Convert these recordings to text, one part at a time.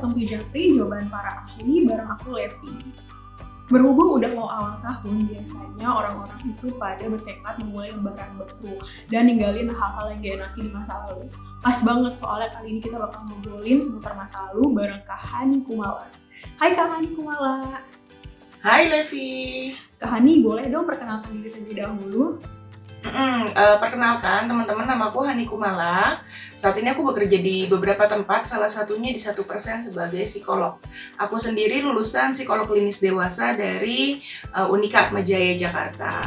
Welcome to Japri, jawaban para ahli bareng aku Levi. Berhubung udah mau awal tahun, biasanya orang-orang itu pada bertekad memulai lembaran baru dan ninggalin hal-hal yang gak enaknya di masa lalu. Pas banget soalnya kali ini kita bakal ngobrolin seputar masa lalu bareng Kak Hani Kumala. Hai Kak Hani Kumala. Hai Levi. Kak Hani, boleh dong perkenalkan diri terlebih dahulu? Perkenalkan teman-teman, namaku Hani Kumala. Saat ini aku bekerja di beberapa tempat, salah satunya di 1% sebagai psikolog. Aku sendiri lulusan psikolog klinis dewasa dari Unika Atmajaya Jakarta.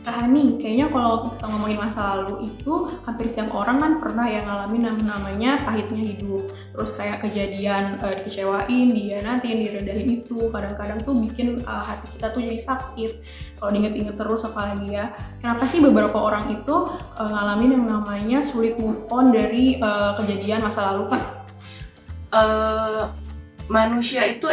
Kak Hani, kayaknya kalau kita ngomongin masa lalu itu hampir setiap orang kan pernah yang ngalamin namanya pahitnya hidup. Terus kayak kejadian dikecewain, dihianatin, direndahin itu kadang-kadang tuh bikin hati kita tuh jadi sakit. Kalau diinget-inget terus apalagi ya. Kenapa sih beberapa orang itu ngalamin yang namanya sulit move on dari kejadian masa lalu, Kak? Manusia itu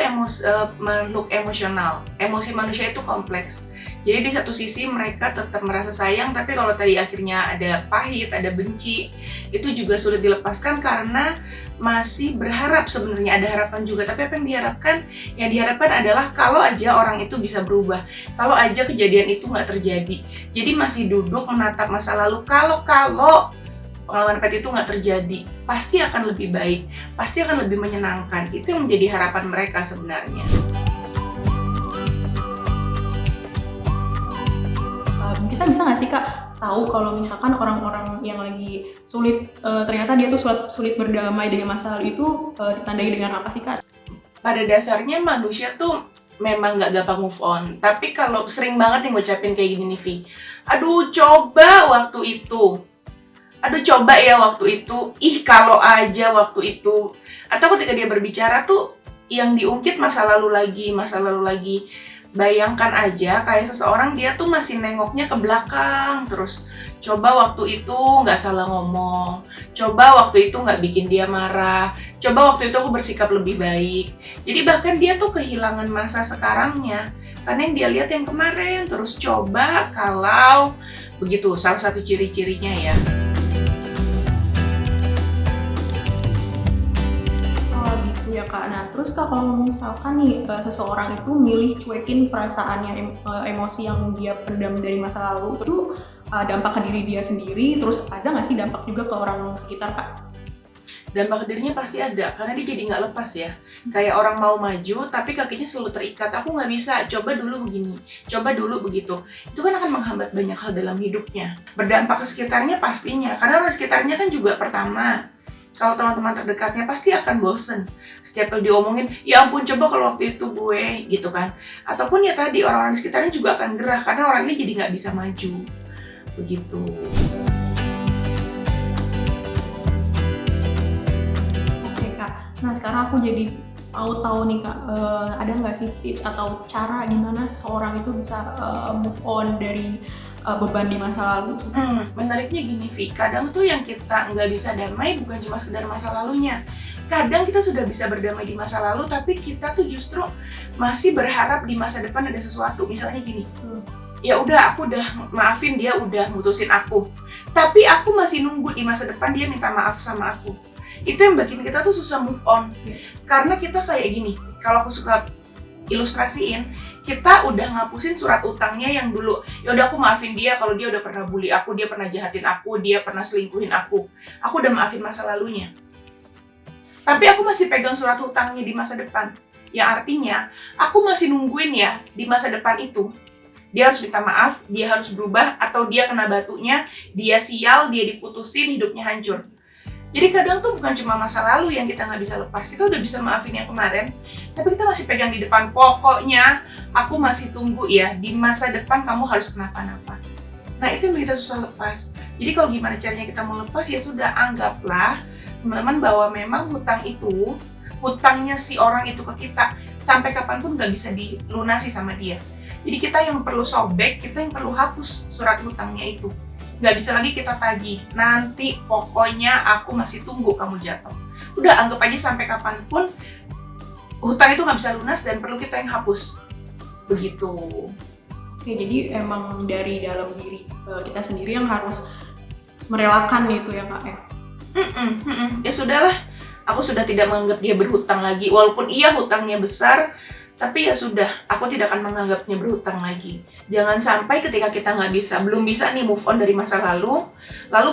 makhluk emosional. Emosi manusia itu kompleks. Jadi di satu sisi mereka tetap merasa sayang, tapi kalau tadi akhirnya ada pahit, ada benci, itu juga sulit dilepaskan karena masih berharap sebenarnya, ada harapan juga. Tapi apa yang diharapkan? Yang diharapkan adalah kalau aja orang itu bisa berubah, kalau aja kejadian itu nggak terjadi. Jadi masih duduk menatap masa lalu, kalau pengalaman pahit itu nggak terjadi, pasti akan lebih baik, pasti akan lebih menyenangkan. Itu yang menjadi harapan mereka sebenarnya. Kita bisa nggak sih Kak tahu kalau misalkan orang-orang yang lagi sulit, ternyata dia tuh sulit berdamai dengan masa lalu itu ditandai dengan apa sih Kak? Pada dasarnya manusia tuh memang nggak gampang move on. Tapi kalau sering banget nih ngucapin kayak gini nih, Vi. Aduh coba waktu itu. Aduh coba ya waktu itu. Ih kalau aja waktu itu. Atau ketika dia berbicara tuh yang diungkit masa lalu lagi. Bayangkan aja kayak seseorang dia tuh masih nengoknya ke belakang terus. Coba waktu itu nggak salah ngomong. Coba waktu itu nggak bikin dia marah. Coba waktu itu aku bersikap lebih baik. Jadi bahkan dia tuh kehilangan masa sekarangnya. Karena yang dia lihat yang kemarin. Terus coba kalau begitu, salah satu ciri-cirinya ya. Ya Kak, nah terus Kak kalau misalkan nih seseorang itu milih cuekin perasaannya, emosi yang dia pendam dari masa lalu itu dampak ke diri dia sendiri, terus ada nggak sih dampak juga ke orang sekitar Kak? Dampak ke dirinya pasti ada, karena dia jadi nggak lepas ya. Kayak orang mau maju tapi kakinya selalu terikat, aku nggak bisa, coba dulu begini, coba dulu begitu. Itu kan akan menghambat banyak hal dalam hidupnya. Berdampak ke sekitarnya pastinya, karena orang sekitarnya kan juga pertama, kalau teman-teman terdekatnya pasti akan bosen. Setiap kali diomongin, ya ampun coba kalau waktu itu gue, gitu kan. Ataupun ya tadi, orang-orang di sekitarnya juga akan gerah, karena orang ini jadi nggak bisa maju. Begitu. Oke Kak, nah sekarang aku jadi tahu nih Kak, ada nggak sih tips atau cara gimana seseorang itu bisa move on dari beban di masa lalu? Menariknya gini Vi, kadang tuh yang kita nggak bisa damai bukan cuma sekedar masa lalunya. Kadang kita sudah bisa berdamai di masa lalu, tapi kita tuh justru masih berharap di masa depan ada sesuatu. Misalnya gini, ya udah aku udah maafin dia, udah mutusin aku, tapi aku masih nunggu di masa depan dia minta maaf sama aku. Itu yang bikin kita tuh susah move on. Karena kita kayak gini, kalau aku suka ilustrasiin, kita udah ngapusin surat utangnya yang dulu. Ya udah aku maafin dia kalau dia udah pernah bully aku, dia pernah jahatin aku, dia pernah selingkuhin aku. Aku udah maafin masa lalunya. Tapi aku masih pegang surat hutangnya di masa depan. Yang artinya, aku masih nungguin ya di masa depan itu. Dia harus minta maaf, dia harus berubah, atau dia kena batunya, dia sial, dia diputusin, hidupnya hancur. Jadi kadang tuh bukan cuma masa lalu yang kita nggak bisa lepas, kita udah bisa maafin yang kemarin, tapi kita masih pegang di depan. Pokoknya aku masih tunggu ya, di masa depan kamu harus kenapa-napa. Nah itu yang kita susah lepas. Jadi kalau gimana caranya kita mau lepas, ya sudah, anggaplah teman-teman bahwa memang hutang itu, hutangnya si orang itu ke kita, sampai kapanpun nggak bisa dilunasi sama dia. Jadi kita yang perlu sobek, kita yang perlu hapus surat hutangnya itu. Nggak bisa lagi kita tagih, nanti pokoknya aku masih tunggu kamu jatuh. Udah, anggap aja sampai kapanpun hutang itu nggak bisa lunas dan perlu kita yang hapus. Begitu. Oke, jadi emang dari dalam diri kita sendiri yang harus merelakan itu ya Kak ya? Ya sudahlah, aku sudah tidak menganggap dia berhutang lagi. Walaupun iya hutangnya besar, tapi ya sudah, aku tidak akan menganggapnya berhutang lagi. Jangan sampai ketika kita belum bisa nih move on dari masa lalu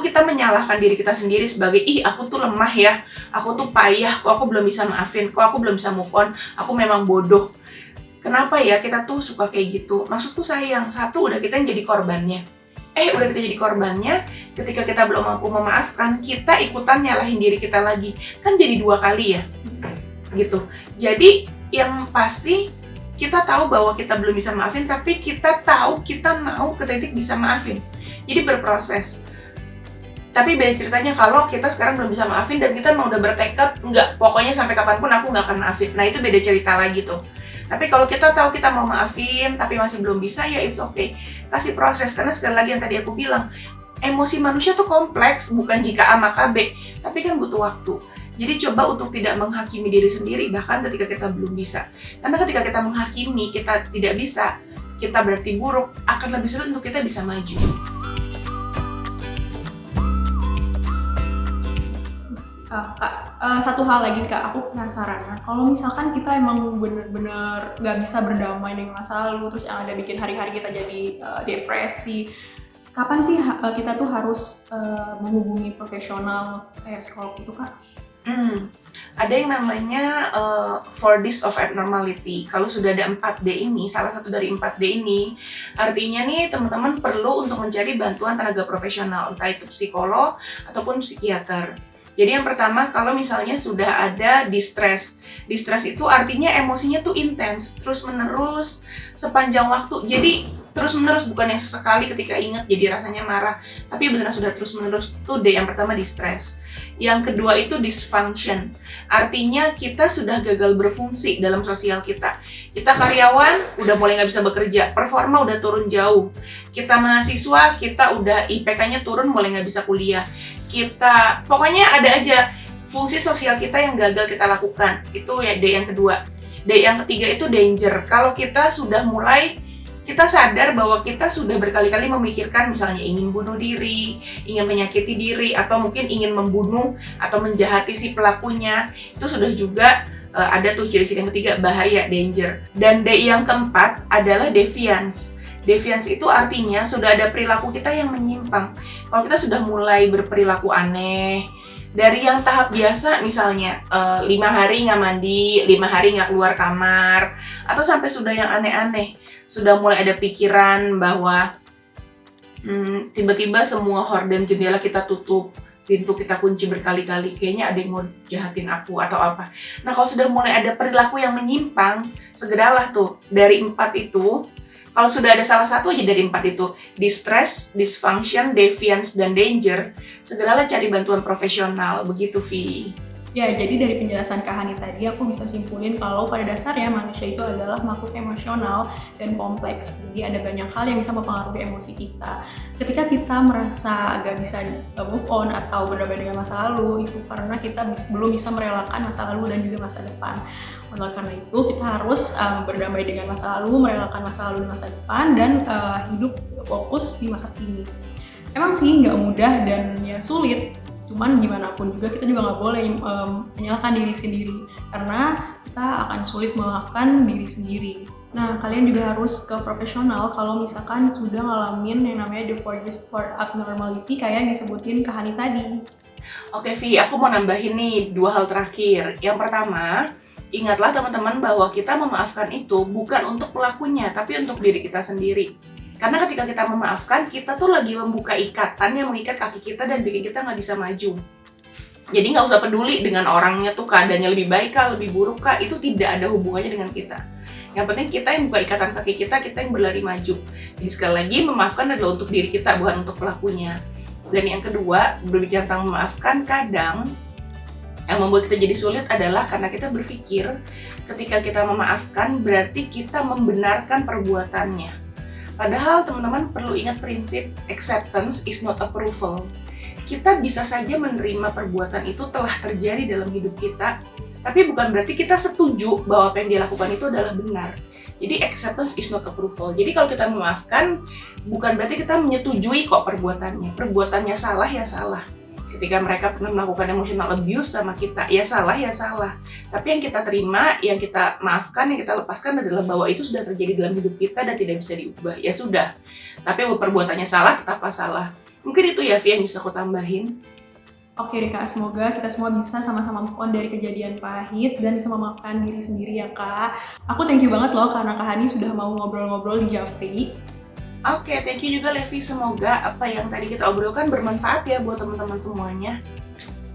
kita menyalahkan diri kita sendiri sebagai, ih aku tuh lemah ya, aku tuh payah, kok aku belum bisa maafin, kok aku belum bisa move on, aku memang bodoh. Kenapa ya kita tuh suka kayak gitu? Maksudku sayang, satu udah kita yang jadi korbannya. Udah kita jadi korbannya, ketika kita belum mampu memaafkan, kita ikutan nyalahin diri kita lagi. Kan jadi 2 kali ya, gitu. Jadi, yang pasti, kita tahu bahwa kita belum bisa maafin, tapi kita tahu kita mau ke titik bisa maafin. Jadi berproses. Tapi beda ceritanya kalau kita sekarang belum bisa maafin dan kita mau udah bertekad, enggak, pokoknya sampai kapanpun aku nggak akan maafin. Nah itu beda cerita lagi tuh. Tapi kalau kita tahu kita mau maafin, tapi masih belum bisa, ya it's okay. Kasih proses, karena sekali lagi yang tadi aku bilang, emosi manusia tuh kompleks, bukan jika A maka B, tapi kan butuh waktu. Jadi coba untuk tidak menghakimi diri sendiri, bahkan ketika kita belum bisa. Karena ketika kita menghakimi, kita tidak bisa, kita berarti buruk, akan lebih sulit untuk kita bisa maju. Kak, satu hal lagi Kak, aku penasaran. Nah, kalau misalkan kita emang bener-bener nggak bisa berdamai dengan masa lalu, terus yang ada bikin hari-hari kita jadi depresi, kapan sih kita tuh harus menghubungi profesional kayak psikolog itu Kak? Ada yang namanya 4Ds of abnormality. Kalau sudah ada 4D ini, salah satu dari 4D ini, artinya nih teman-teman perlu untuk mencari bantuan tenaga profesional, entah itu psikolog ataupun psikiater. Jadi yang pertama, kalau misalnya sudah ada distress. Distress itu artinya emosinya tuh intens, terus-menerus sepanjang waktu. Jadi terus-menerus, bukan yang sesekali ketika ingat jadi rasanya marah, tapi benar sudah terus-menerus. Tuh deh, yang pertama distress. Yang kedua itu dysfunction. Artinya kita sudah gagal berfungsi dalam sosial kita. Kita karyawan, udah mulai nggak bisa bekerja, performa udah turun jauh. Kita mahasiswa, kita udah IPK-nya turun, mulai nggak bisa kuliah. Kita, pokoknya ada aja fungsi sosial kita yang gagal kita lakukan. Itu ya D yang kedua. D yang ketiga itu danger. Kalau kita sudah mulai, kita sadar bahwa kita sudah berkali-kali memikirkan misalnya ingin bunuh diri, ingin menyakiti diri, atau mungkin ingin membunuh atau menjahati si pelakunya. Itu sudah juga ada tuh ciri-ciri yang ketiga, bahaya, danger. Dan D yang keempat adalah deviance. Deviance itu artinya sudah ada perilaku kita yang menyimpang. Kalau kita sudah mulai berperilaku aneh, dari yang tahap biasa misalnya 5 hari nggak mandi, 5 hari nggak keluar kamar, atau sampai sudah yang aneh-aneh, sudah mulai ada pikiran bahwa tiba-tiba semua horden jendela kita tutup, pintu kita kunci berkali-kali, kayaknya ada yang mau jahatin aku atau apa. Nah kalau sudah mulai ada perilaku yang menyimpang, segeralah tuh dari 4 itu. Kalau sudah ada salah satu aja dari 4 itu, distress, dysfunction, deviance, dan danger, segeralah cari bantuan profesional, begitu Vi. Ya, jadi dari penjelasan Kak Hani tadi aku bisa simpulin kalau pada dasarnya manusia itu adalah makhluk emosional dan kompleks. Jadi ada banyak hal yang bisa mempengaruhi emosi kita. Ketika kita merasa agak bisa move on atau berdamai dengan masa lalu, itu karena kita belum bisa merelakan masa lalu dan juga masa depan. Oleh karena itu kita harus berdamai dengan masa lalu, merelakan masa lalu dan masa depan, dan hidup fokus di masa kini. Emang sih nggak mudah dan ya sulit. Cuman gimana pun juga kita juga nggak boleh menyalahkan diri sendiri karena kita akan sulit memaafkan diri sendiri. Nah, kalian juga harus ke profesional kalau misalkan sudah ngalamin yang namanya the 4Ds for abnormality kayak yang disebutin Kak Hani tadi. Oke Vi, aku mau nambahin nih 2 hal terakhir. Yang pertama, ingatlah teman-teman bahwa kita memaafkan itu bukan untuk pelakunya, tapi untuk diri kita sendiri. Karena ketika kita memaafkan, kita tuh lagi membuka ikatan yang mengikat kaki kita dan bikin kita nggak bisa maju. Jadi nggak usah peduli dengan orangnya tuh keadaannya lebih baik kah, lebih buruk kah, itu tidak ada hubungannya dengan kita. Yang penting kita yang buka ikatan kaki kita yang berlari maju. Jadi sekali lagi, memaafkan adalah untuk diri kita, bukan untuk pelakunya. Dan yang kedua, berbicara tentang memaafkan, kadang yang membuat kita jadi sulit adalah karena kita berpikir ketika kita memaafkan berarti kita membenarkan perbuatannya. Padahal teman-teman perlu ingat prinsip acceptance is not approval. Kita bisa saja menerima perbuatan itu telah terjadi dalam hidup kita, tapi bukan berarti kita setuju bahwa apa yang dia lakukan itu adalah benar. Jadi acceptance is not approval. Jadi kalau kita memaafkan, bukan berarti kita menyetujui kok perbuatannya. Perbuatannya salah ya salah. ketika mereka pernah melakukan emotional abuse sama kita, ya salah. Tapi yang kita terima, yang kita maafkan, yang kita lepaskan adalah bahwa itu sudah terjadi dalam hidup kita dan tidak bisa diubah. Ya sudah. Tapi perbuatannya salah, tetaplah salah. Mungkin itu ya, Vi, yang bisa aku tambahin. Oke deh Kak, semoga kita semua bisa sama-sama move on dari kejadian pahit dan bisa memaafkan diri sendiri ya Kak. Aku thank you banget loh karena Kak Hani sudah mau ngobrol-ngobrol di Japri. Oke, thank you juga Levi. Semoga apa yang tadi kita obrolkan bermanfaat ya buat teman-teman semuanya.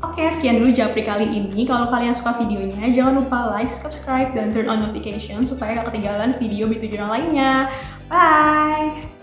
Oke, sekian dulu Japri kali ini. Kalau kalian suka videonya, jangan lupa like, subscribe, dan turn on notification supaya gak ketinggalan video Bitu Jurnal lainnya. Bye!